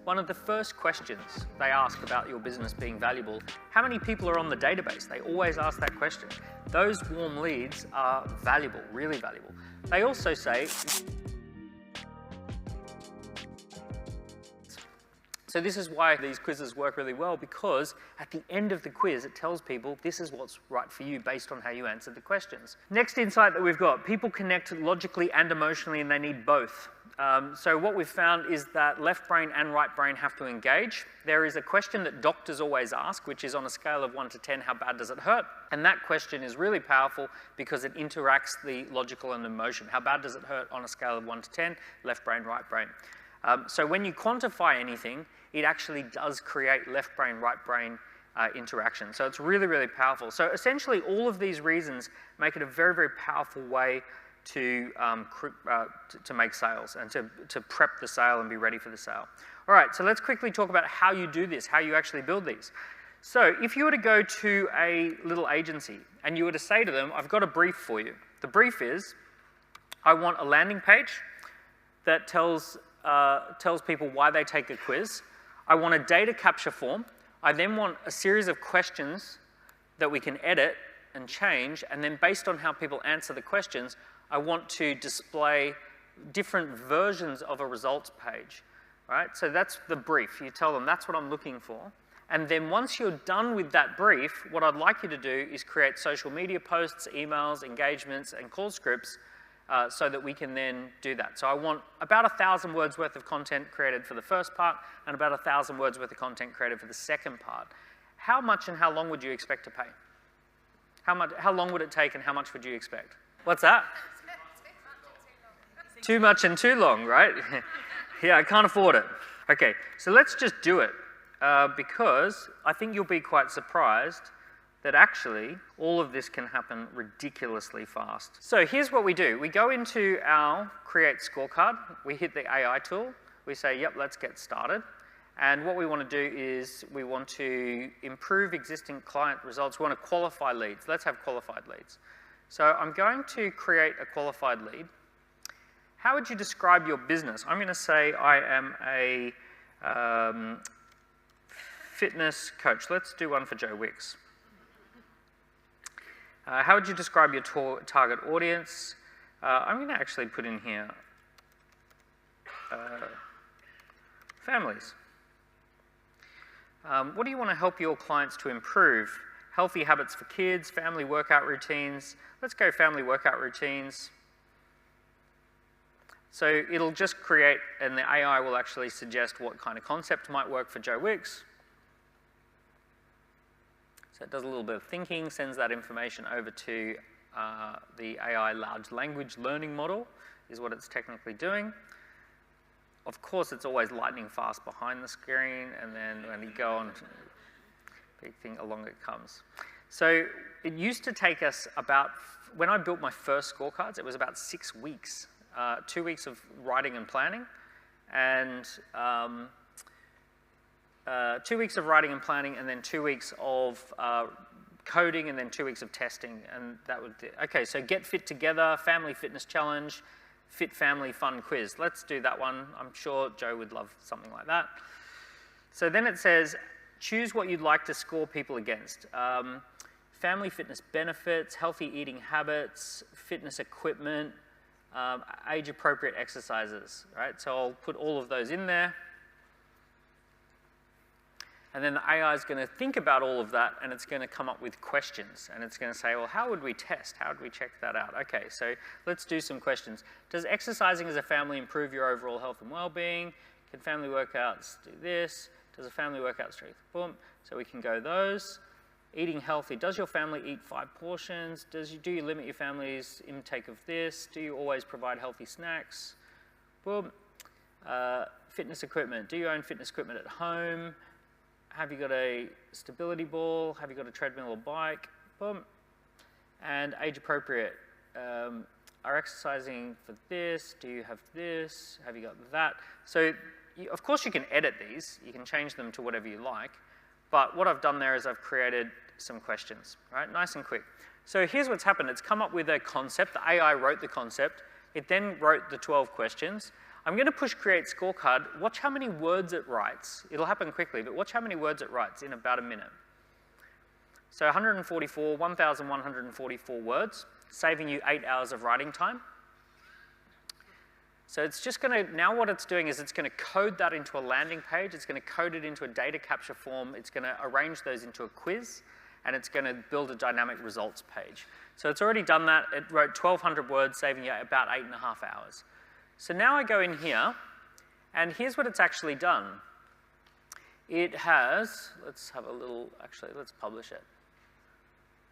one of the first questions they ask about your business being valuable, how many people are on the database? They always ask that question. Those warm leads are valuable, really valuable. They also say, so this is why these quizzes work really well, because at the end of the quiz, it tells people this is what's right for you based on how you answered the questions. Next insight that we've got, people connect logically and emotionally, and they need both. So what we've found is that left brain and right brain have to engage. There is a question that doctors always ask, which is on a scale of 1 to 10, how bad does it hurt? And that question is really powerful because it interacts the logical and emotion. How bad does it hurt on a scale of 1 to 10? Left brain, right brain. So when you quantify anything, it actually does create left brain, right brain interaction. So it's really, really powerful. So essentially all of these reasons make it a very, very powerful way to make sales and to prep the sale and be ready for the sale. All right, so let's quickly talk about how you do this, how you actually build these. So if you were to go to a little agency and you were to say to them, I've got a brief for you. The brief is, I want a landing page that tells people why they take a quiz. I want a data capture form. I then want a series of questions that we can edit and change, and then based on how people answer the questions, I want to display different versions of a results page, right? So that's the brief. You tell them that's what I'm looking for. And then once you're done with that brief, what I'd like you to do is create social media posts, emails, engagements, and call scripts so that we can then do that. So I want about 1,000 words worth of content created for the first part and about 1,000 words worth of content created for the second part. How much and how long would you expect to pay? How long would it take and how much would you expect? What's that? Too much and too long, right? Yeah, I can't afford it. Okay, so let's just do it because I think you'll be quite surprised that actually all of this can happen ridiculously fast. So here's what we do. We go into our Create Scorecard. We hit the AI tool. We say, yep, let's get started. And what we want to do is we want to improve existing client results. We want to qualify leads. Let's have qualified leads. So I'm going to create a qualified lead. How would you describe your business? I'm going to say I am a fitness coach. Let's do one for Joe Wicks. How would you describe your target audience? I'm going to actually put in here families. What do you want to help your clients to improve? Healthy habits for kids, family workout routines. Let's go family workout routines. So it'll just create, and the AI will actually suggest what kind of concept might work for Joe Wicks. So it does a little bit of thinking, sends that information over to the AI large language learning model, is what it's technically doing. Of course, it's always lightning fast behind the screen, and then when you go on, big thing along it comes. So it used to take us about, when I built my first scorecards, it was about 6 weeks. 2 weeks of writing and planning, and 2 weeks of writing and planning, and then 2 weeks of coding, and then 2 weeks of testing, and that would do. Okay, so get fit together, family fitness challenge, fit family fun quiz. Let's do that one. I'm sure Joe would love something like that. So then it says, choose what you'd like to score people against. Family fitness benefits, healthy eating habits, fitness equipment, age-appropriate exercises, right? So I'll put all of those in there. And then the AI is going to think about all of that, and it's going to come up with questions. And it's going to say, well, how would we test? How would we check that out? Okay, so let's do some questions. Does exercising as a family improve your overall health and well-being? Can family workouts do this? Does a family workout strength? Boom. So we can go those. Eating healthy. Does your family eat 5 portions? Do you limit your family's intake of this? Do you always provide healthy snacks? Boom. Fitness equipment. Do you own fitness equipment at home? Have you got a stability ball? Have you got a treadmill or bike? Boom. And age appropriate. Are exercising for this? Do you have this? Have you got that? So of course you can edit these. You can change them to whatever you like. But what I've done there is I've created some questions, right? Nice and quick. So here's what's happened. It's come up with a concept. The AI wrote the concept. It then wrote the 12 questions. I'm going to push create scorecard. Watch how many words it writes. It'll happen quickly, but watch how many words it writes in about a minute. So 1,144 words, saving you 8 hours of writing time. So it's just going to, now what it's doing is it's going to code that into a landing page. It's going to code it into a data capture form. It's going to arrange those into a quiz, and it's going to build a dynamic results page. So it's already done that. It wrote 1,200 words, saving you about 8.5 hours. So now I go in here, and here's what it's actually done. It has, let's have a little, actually, let's publish it.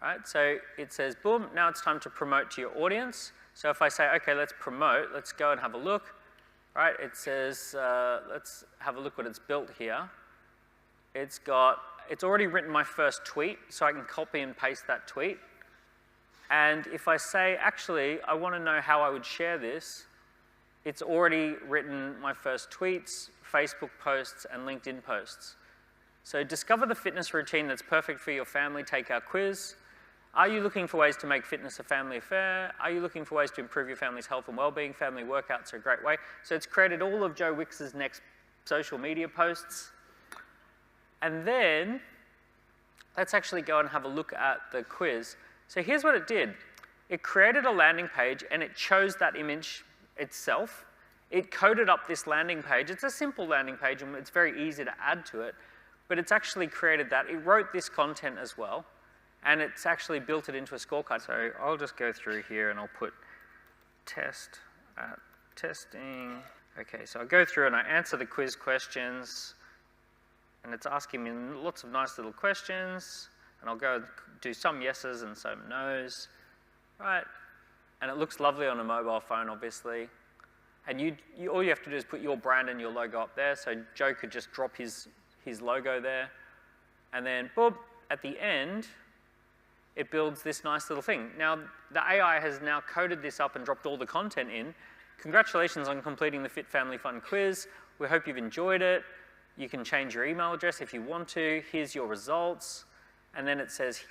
Right, so it says, boom, now it's time to promote to your audience. So if I say, okay, let's promote, let's go and have a look. Right, it says, let's have a look what it's built here. It's already written my first tweet, so I can copy and paste that tweet. And if I say, actually, I want to know how I would share this, it's already written my first tweets, Facebook posts, and LinkedIn posts. So discover the fitness routine that's perfect for your family, take our quiz. Are you looking for ways to make fitness a family affair? Are you looking for ways to improve your family's health and well-being? Family workouts are a great way. So it's created all of Joe Wix's next social media posts. And then let's actually go and have a look at the quiz. So here's what it did. It created a landing page, and it chose that image itself. It coded up this landing page. It's a simple landing page, and it's very easy to add to it. But it's actually created that. It wrote this content as well. And it's actually built it into a scorecard. So I'll just go through here and I'll put test at testing. Okay, so I go through and I answer the quiz questions. And it's asking me lots of nice little questions. And I'll go do some yeses and some nos. Right. And it looks lovely on a mobile phone, obviously. And all you have to do is put your brand and your logo up there. So Joe could just drop his logo there. And then, boom, at the end, it builds this nice little thing. Now, the AI has now coded this up and dropped all the content in. Congratulations on completing the Fit Family Fun quiz. We hope you've enjoyed it. You can change your email address if you want to. Here's your results. And then it says,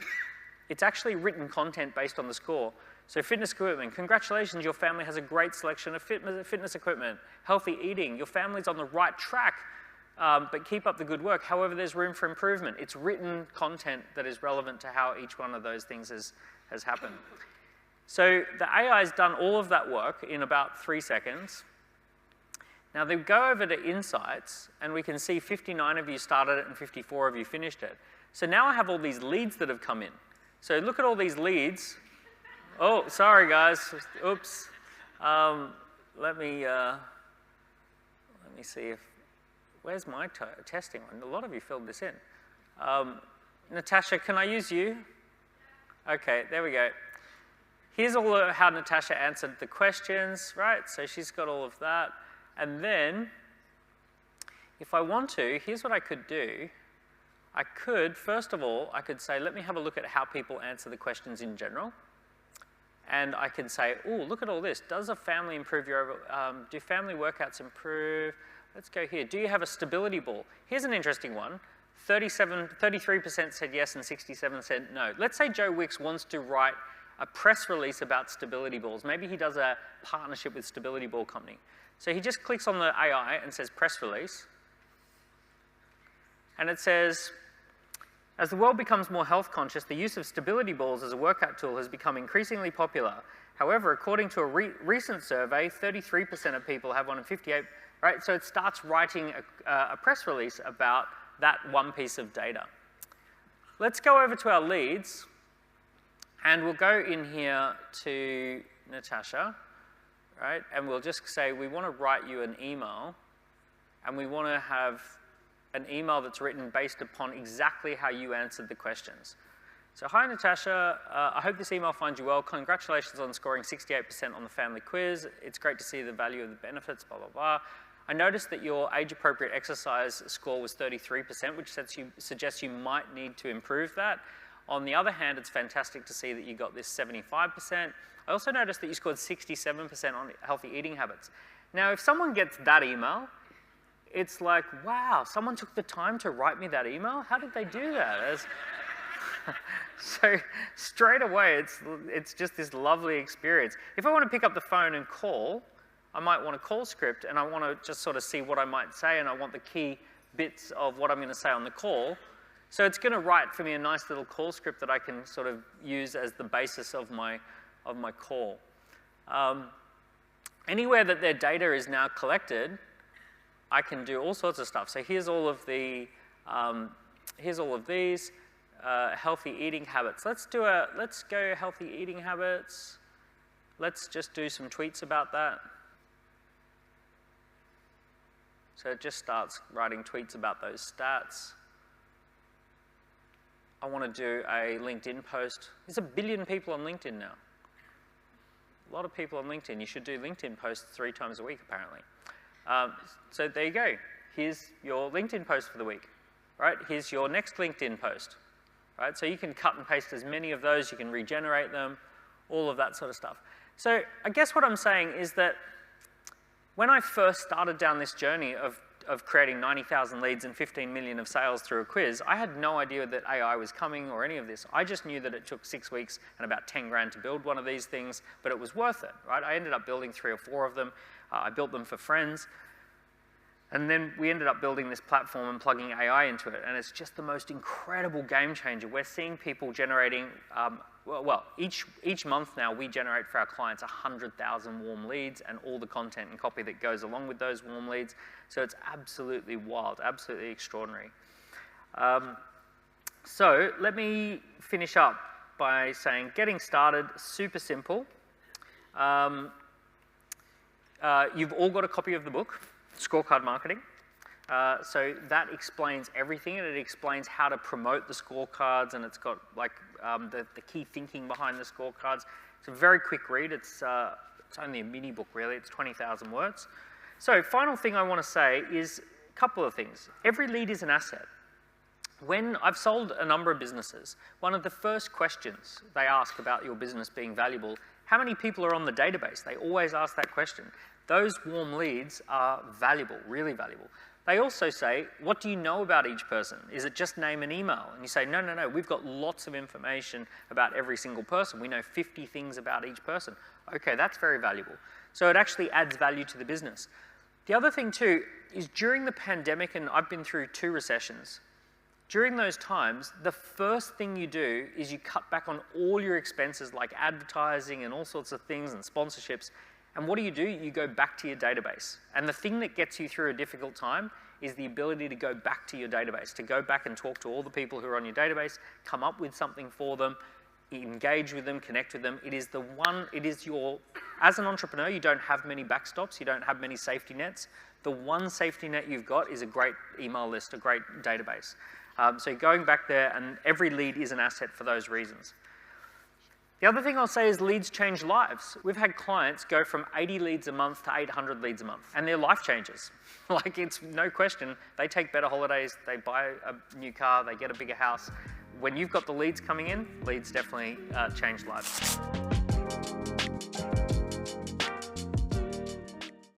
it's actually written content based on the score. So fitness equipment, congratulations, your family has a great selection of fitness equipment. Healthy eating, your family's on the right track. But keep up the good work. However, there's room for improvement. It's written content that is relevant to how each one of those things has happened. So the AI has done all of that work in about 3 seconds. Now they go over to insights, and we can see 59 of you started it and 54 of you finished it. So now I have all these leads that have come in. So look at all these leads. Oh, sorry guys. Oops. Let me see if. Where's my testing one? A lot of you filled this in. Natasha, can I use you? Okay, there we go. Here's all of how Natasha answered the questions, right? So she's got all of that. And then, if I want to, here's what I could do. I could, first of all, I could say, let me have a look at how people answer the questions in general. And I can say, oh, look at all this. Does a family improve your, do family workouts improve? Let's go here. Do you have a stability ball? Here's an interesting one. 33% said yes and 67% said no. Let's say Joe Wix wants to write a press release about stability balls. Maybe he does a partnership with Stability Ball Company. So he just clicks on the AI and says press release. And it says, as the world becomes more health conscious, the use of stability balls as a workout tool has become increasingly popular. However, according to a recent survey, 33% of people have one and 58%. Right, so it starts writing a press release about that one piece of data. Let's go over to our leads, and we'll go in here to Natasha, right? And we'll just say we want to write you an email, and we want to have an email that's written based upon exactly how you answered the questions. So hi Natasha, I hope this email finds you well. Congratulations on scoring 68% on the family quiz. It's great to see the value of the benefits, blah, blah, blah. I noticed that your age-appropriate exercise score was 33%, which suggests you might need to improve that. On the other hand, it's fantastic to see that you got this 75%. I also noticed that you scored 67% on healthy eating habits. Now, if someone gets that email, it's like, wow, someone took the time to write me that email? How did they do that? So straight away, it's just this lovely experience. If I want to pick up the phone and call, I might want a call script, and I want to just sort of see what I might say, and I want the key bits of what I'm going to say on the call. So it's going to write for me a nice little call script that I can sort of use as the basis of my call. Anywhere that their data is now collected, I can do all sorts of stuff. So here's all of these healthy eating habits. Let's go healthy eating habits. Let's just do some tweets about that. So it just starts writing tweets about those stats. I want to do a LinkedIn post. There's 1 billion people on LinkedIn now. A lot of people on LinkedIn. You should do LinkedIn posts 3 times a week, apparently. So there you go. Here's your LinkedIn post for the week. Right? Here's your next LinkedIn post. Right? So you can cut and paste as many of those. You can regenerate them, all of that sort of stuff. So I guess what I'm saying is that when I first started down this journey of creating 90,000 leads and 15 million of sales through a quiz, I had no idea that AI was coming or any of this. I just knew that it took 6 weeks and about 10 grand to build one of these things, but it was worth it, right? I ended up building 3 or 4 of them. I built them for friends. And then we ended up building this platform and plugging AI into it, and it's just the most incredible game changer. We're seeing people generating, each month now we generate for our clients 100,000 warm leads and all the content and copy that goes along with those warm leads. So it's absolutely wild, absolutely extraordinary. So let me finish up by saying getting started, super simple. You've all got a copy of the book, Scorecard Marketing. So that explains everything, and it explains how to promote the scorecards, and it's got like the key thinking behind the scorecards. It's a very quick read. It's only a mini book, really. It's 20,000 words. So final thing I want to say is a couple of things. Every lead is an asset. When I've sold a number of businesses, one of the first questions they ask about your business being valuable, how many people are on the database? They always ask that question. Those warm leads are valuable, really valuable. They also say, what do you know about each person? Is it just name and email? And you say, no, no, no, we've got lots of information about every single person. We know 50 things about each person. Okay, that's very valuable. So it actually adds value to the business. The other thing too is during the pandemic, and I've been through 2 recessions, during those times, the first thing you do is you cut back on all your expenses like advertising and all sorts of things and sponsorships. And what do? You go back to your database. And the thing that gets you through a difficult time is the ability to go back to your database, to go back and talk to all the people who are on your database, come up with something for them, engage with them, connect with them. It is the one, it is your, as an entrepreneur, you don't have many backstops, you don't have many safety nets. The one safety net you've got is a great email list, a great database. So going back there, and every lead is an asset for those reasons. The other thing I'll say is leads change lives. We've had clients go from 80 leads a month to 800 leads a month, and their life changes. Like, it's no question, they take better holidays, they buy a new car, they get a bigger house. When you've got the leads coming in, leads definitely change lives.